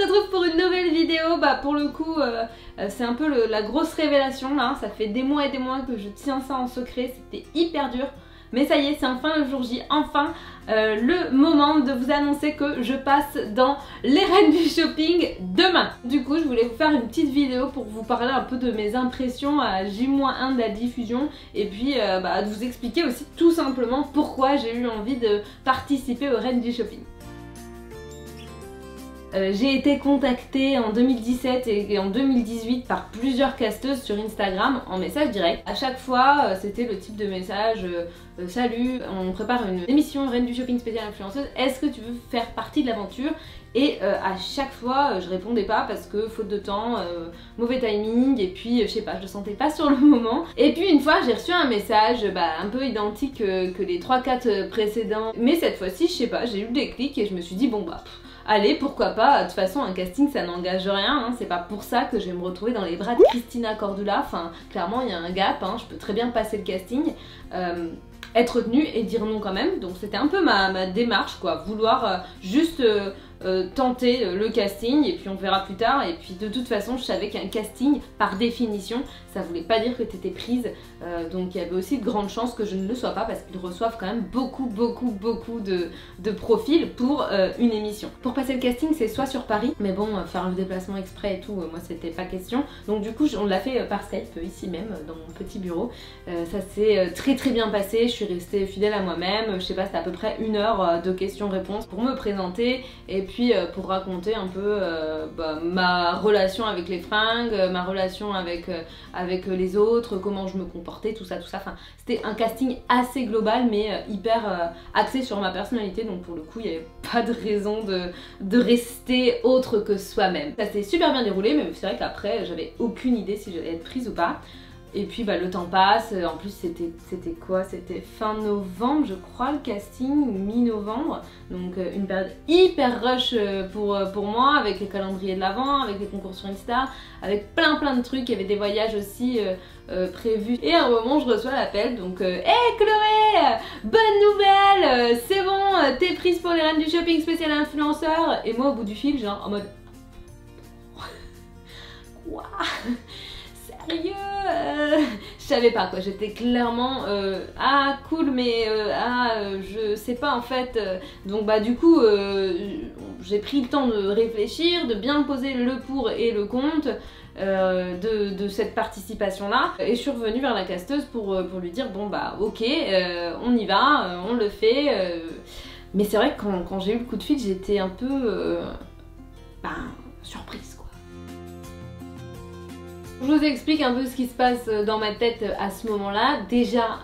retrouve pour une nouvelle vidéo. Bah pour le coup c'est un peu la grosse révélation là, ça fait des mois et des mois que je tiens ça en secret, c'était hyper dur. Mais ça y est, c'est enfin le jour J, enfin le moment de vous annoncer que je passe dans les reines du shopping demain. Du coup, je voulais vous faire une petite vidéo pour vous parler un peu de mes impressions à J-1 de la diffusion et puis de vous expliquer aussi tout simplement pourquoi j'ai eu envie de participer aux reines du shopping. J'ai été contactée en 2017 et en 2018 par plusieurs casteuses sur Instagram en message direct. À chaque fois, c'était le type de message salut, on prépare une émission Reine du shopping spéciale influenceuse, est-ce que tu veux faire partie de l'aventure? Et à chaque fois, je répondais pas parce que faute de temps, mauvais timing, et puis je sais pas, je le sentais pas sur le moment. Et puis une fois, j'ai reçu un message un peu identique que les 3-4 précédents, mais cette fois-ci, je sais pas, j'ai eu le déclic et je me suis dit bon bah allez, pourquoi pas, de toute façon un casting ça n'engage rien, hein. C'est pas pour ça que je vais me retrouver dans les bras de Christina Cordula, enfin clairement il y a un gap, hein. Je peux très bien passer le casting, être retenue et dire non quand même, donc c'était un peu ma démarche quoi, vouloir juste tenter le casting et puis on verra plus tard. Et puis de toute façon je savais qu'un casting par définition ça voulait pas dire que t'étais prise, donc il y avait aussi de grandes chances que je ne le sois pas parce qu'ils reçoivent quand même beaucoup de profils pour une émission. Pour passer le casting c'est soit sur Paris, mais bon faire le déplacement exprès et tout moi c'était pas question, donc du coup on l'a fait par Skype ici même dans mon petit bureau. Ça s'est très bien passé, je suis restée fidèle à moi-même, je sais pas, c'était à peu près 1 heure de questions-réponses pour me présenter et puis pour raconter un peu ma relation avec les fringues, ma relation avec les autres, comment je me comportais, tout ça. Enfin, c'était un casting assez global mais hyper axé sur ma personnalité, donc pour le coup il n'y avait pas de raison de rester autre que soi-même. Ça s'est super bien déroulé, mais c'est vrai qu'après j'avais aucune idée si j'allais être prise ou pas. Et puis le temps passe, en plus c'était quoi? C'était fin novembre je crois le casting, ou mi-novembre, donc une période hyper rush pour moi, avec les calendriers de l'avant, avec les concours sur Insta, avec plein de trucs, il y avait des voyages aussi prévus. Et à un moment je reçois l'appel, donc hey Chloé, bonne nouvelle, c'est bon, t'es prise pour les reines du shopping spécial influenceur. Et moi au bout du fil genre en mode quoi? Je savais pas quoi, j'étais clairement ah cool mais je sais pas en fait, donc du coup j'ai pris le temps de réfléchir, de bien poser le pour et le contre de cette participation là, et je suis revenue vers la casteuse pour lui dire bon ok, on y va, on le fait, mais c'est vrai que quand j'ai eu le coup de fil j'étais un peu surprise. Je vous explique un peu ce qui se passe dans ma tête à ce moment-là. Déjà,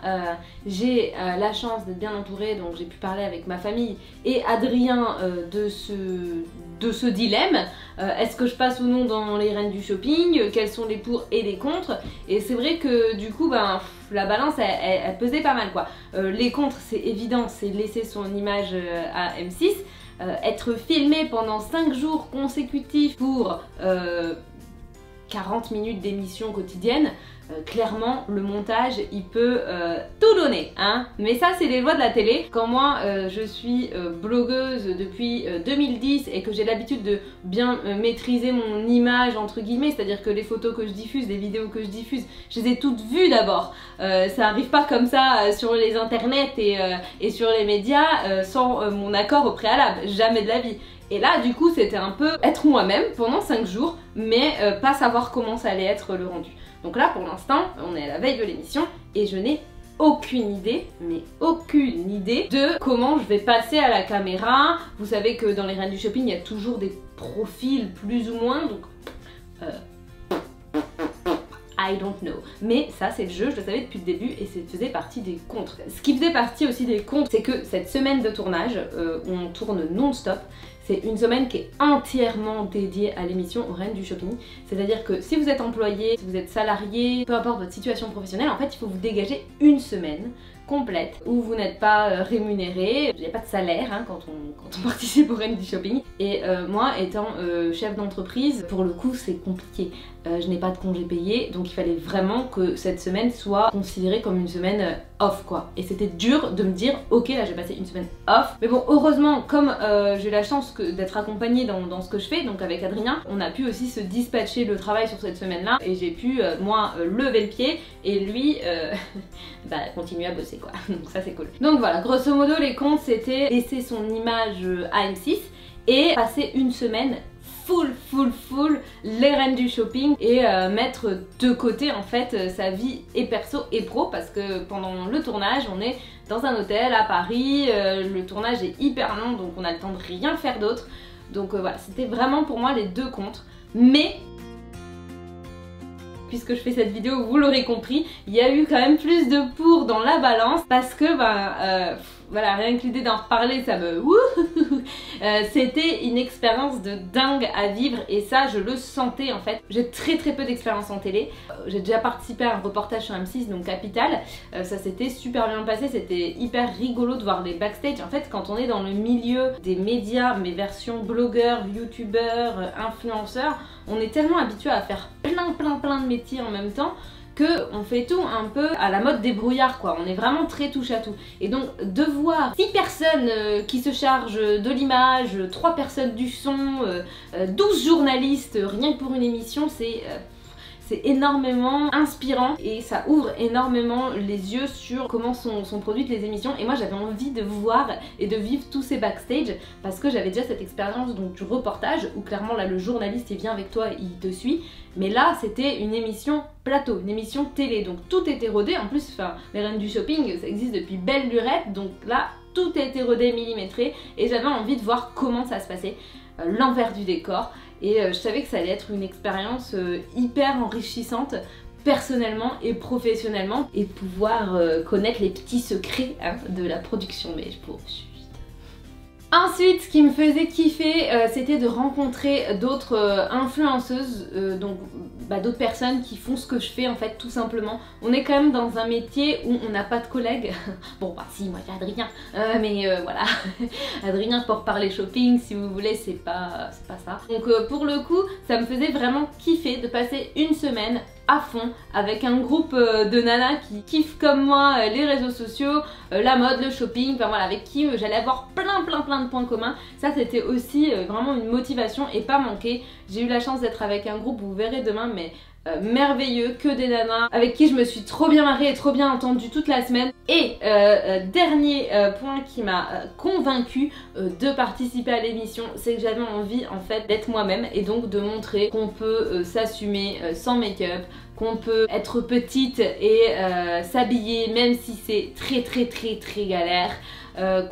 j'ai la chance d'être bien entourée, donc j'ai pu parler avec ma famille et Adrien de ce dilemme. Est-ce que je passe ou non dans les reines du shopping? Quels sont les pour et les contre? Et c'est vrai que du coup, la balance elle pesait pas mal quoi. Les contre, c'est évident, c'est laisser son image à M6. Être filmé pendant 5 jours consécutifs pour 40 minutes d'émission quotidienne, clairement le montage il peut tout donner hein. Mais ça c'est les lois de la télé. Quand moi je suis blogueuse depuis 2010 et que j'ai l'habitude de bien maîtriser mon image entre guillemets, c'est à dire que les photos que je diffuse, les vidéos que je diffuse, je les ai toutes vues d'abord, ça arrive pas comme ça sur les internets et sur les médias sans mon accord au préalable, jamais de la vie. Et là du coup c'était un peu être moi-même pendant 5 jours mais pas savoir comment ça allait être le rendu. Donc là pour l'instant on est à la veille de l'émission et je n'ai aucune idée, mais aucune idée de comment je vais passer à la caméra. Vous savez que dans les reines du shopping il y a toujours des profils plus ou moins, donc I don't know. Mais ça c'est le jeu, je le savais depuis le début et ça faisait partie des contres. Ce qui faisait partie aussi des contres, c'est que cette semaine de tournage où on tourne non-stop, c'est une semaine qui est entièrement dédiée à l'émission aux reines du shopping. C'est-à-dire que si vous êtes employé, si vous êtes salarié, peu importe votre situation professionnelle, en fait il faut vous dégager une semaine complète où vous n'êtes pas rémunéré, il n'y a pas de salaire hein, quand on participe au Reine du Shopping. Et moi étant chef d'entreprise, pour le coup c'est compliqué. Je n'ai pas de congé payé, donc il fallait vraiment que cette semaine soit considérée comme une semaine off quoi. Et c'était dur de me dire ok là j'ai passé une semaine off. Mais bon heureusement comme j'ai la chance d'être accompagnée dans ce que je fais, donc avec Adrien, on a pu aussi se dispatcher le travail sur cette semaine là et j'ai pu moi lever le pied et lui bah, continuer à bosser quoi. Donc ça c'est cool. Donc voilà, grosso modo les comptes c'était laisser son image à M6 et passer une semaine full les Reines du Shopping et mettre de côté en fait sa vie et perso et pro parce que pendant le tournage on est dans un hôtel à Paris, le tournage est hyper long donc on a le temps de rien faire d'autre. Donc voilà, c'était vraiment pour moi les deux contre. Mais puisque je fais cette vidéo, vous l'aurez compris, il y a eu quand même plus de pour dans la balance parce que voilà, rien que l'idée d'en reparler, ça me... c'était une expérience de dingue à vivre et ça, je le sentais en fait. J'ai très peu d'expérience en télé. J'ai déjà participé à un reportage sur M6, donc Capital. Ça s'était super bien passé, c'était hyper rigolo de voir des backstage. En fait, quand on est dans le milieu des médias, mais version blogueur, youtubeur, influenceur, on est tellement habitué à faire plein de métiers en même temps que on fait tout un peu à la mode débrouillard quoi, on est vraiment très touche à tout. Et donc de voir 6 personnes qui se chargent de l'image, 3 personnes du son, 12 journalistes rien que pour une émission, c'est énormément inspirant et ça ouvre énormément les yeux sur comment sont produites les émissions. Et moi j'avais envie de voir et de vivre tous ces backstage parce que j'avais déjà cette expérience donc du reportage où clairement là le journaliste il vient avec toi, il te suit. Mais là c'était une émission plateau, une émission télé, donc tout était rodé. En plus enfin les Reines du Shopping ça existe depuis belle lurette, donc là tout a été rodé, millimétré et j'avais envie de voir comment ça se passait, l'envers du décor. Et je savais que ça allait être une expérience hyper enrichissante personnellement et professionnellement et pouvoir connaître les petits secrets hein, de la production. Mais je pourrais... Ensuite, ce qui me faisait kiffer, c'était de rencontrer d'autres influenceuses, donc d'autres personnes qui font ce que je fais en fait tout simplement. On est quand même dans un métier où on n'a pas de collègues. Bon bah si, moi j'ai Adrien, mais voilà, Adrien pour parler shopping si vous voulez, c'est pas ça. Donc pour le coup, ça me faisait vraiment kiffer de passer une semaine à fond avec un groupe de nanas qui kiffent comme moi les réseaux sociaux, la mode, le shopping, enfin voilà, avec qui j'allais avoir plein de points communs. Ça c'était aussi vraiment une motivation et pas manquer. J'ai eu la chance d'être avec un groupe, vous verrez demain, mais merveilleux, que des nanas avec qui je me suis trop bien marrée et trop bien entendue toute la semaine. Et dernier point qui m'a convaincue de participer à l'émission, c'est que j'avais envie en fait d'être moi-même et donc de montrer qu'on peut s'assumer sans make-up, qu'on peut être petite et s'habiller même si c'est très galère.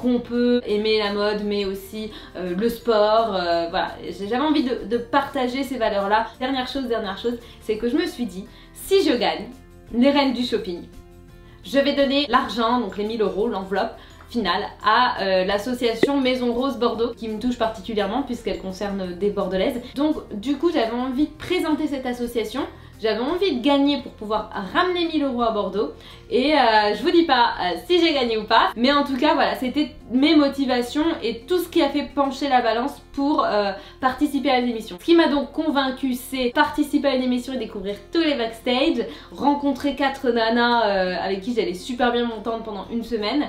Qu'on peut aimer la mode mais aussi le sport, voilà, j'avais envie de partager ces valeurs là. Dernière chose, c'est que je me suis dit, si je gagne les Reines du Shopping, je vais donner l'argent, donc les 1000 €, l'enveloppe finale, à l'association Maison Rose Bordeaux qui me touche particulièrement puisqu'elle concerne des bordelaises. Donc du coup j'avais envie de présenter cette association. J'avais envie de gagner pour pouvoir ramener 1000 € à Bordeaux et je vous dis pas si j'ai gagné ou pas, mais en tout cas voilà, c'était mes motivations et tout ce qui a fait pencher la balance pour participer à l'émission. Ce qui m'a donc convaincue, c'est participer à une émission et découvrir tous les backstage, rencontrer 4 nanas avec qui j'allais super bien m'entendre pendant une semaine,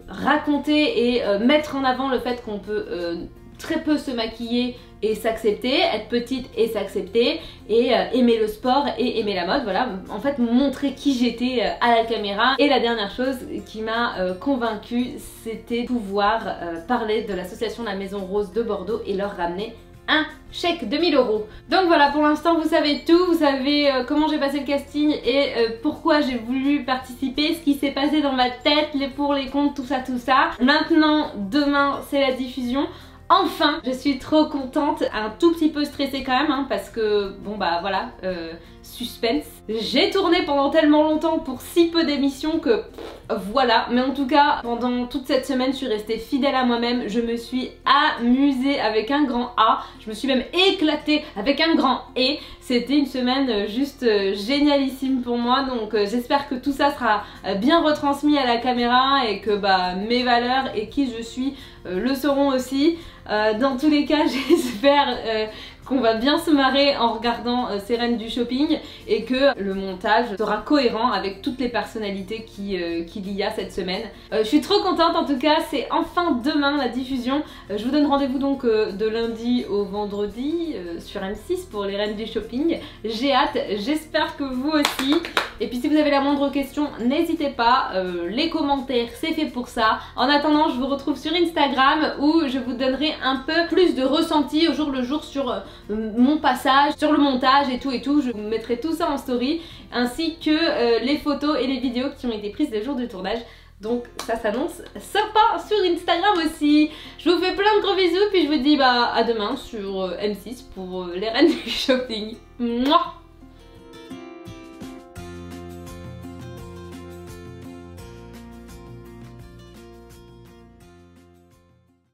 raconter et mettre en avant le fait qu'on peut très peu se maquiller et s'accepter, être petite et s'accepter, et aimer le sport et aimer la mode, voilà, en fait montrer qui j'étais à la caméra. Et la dernière chose qui m'a convaincue, c'était pouvoir parler de l'association La Maison Rose de Bordeaux et leur ramener un chèque de 1000 €. Donc voilà, pour l'instant vous savez tout, vous savez comment j'ai passé le casting et pourquoi j'ai voulu participer, ce qui s'est passé dans ma tête, les pour, les contre, tout ça. Maintenant, demain c'est la diffusion. Enfin, je suis trop contente, un tout petit peu stressée quand même, hein, parce que bon bah voilà, suspense. J'ai tourné pendant tellement longtemps pour si peu d'émissions que voilà, mais en tout cas pendant toute cette semaine je suis restée fidèle à moi-même, je me suis amusée avec un grand A, je me suis même éclatée avec un grand E. C'était une semaine juste génialissime pour moi, donc j'espère que tout ça sera bien retransmis à la caméra et que bah, mes valeurs et qui je suis le seront aussi. Dans tous les cas, j'espère qu'on va bien se marrer en regardant ces reines du shopping et que le montage sera cohérent avec toutes les personnalités qu'il y a cette semaine. Je suis trop contente, en tout cas c'est enfin demain la diffusion. Je vous donne rendez-vous donc de lundi au vendredi sur M6 pour les reines du shopping. J'ai hâte, j'espère que vous aussi. Et puis si vous avez la moindre question, n'hésitez pas, les commentaires c'est fait pour ça. En attendant, je vous retrouve sur Instagram où je vous donnerai un peu plus de ressenti au jour le jour sur mon passage, sur le montage et tout. Je vous mettrai tout ça en story, ainsi que les photos et les vidéos qui ont été prises le jour du tournage. Donc ça s'annonce sympa sur Instagram aussi. Je vous fais plein de gros bisous, puis je vous dis bah à demain sur M6 pour les reines du shopping. Mouah.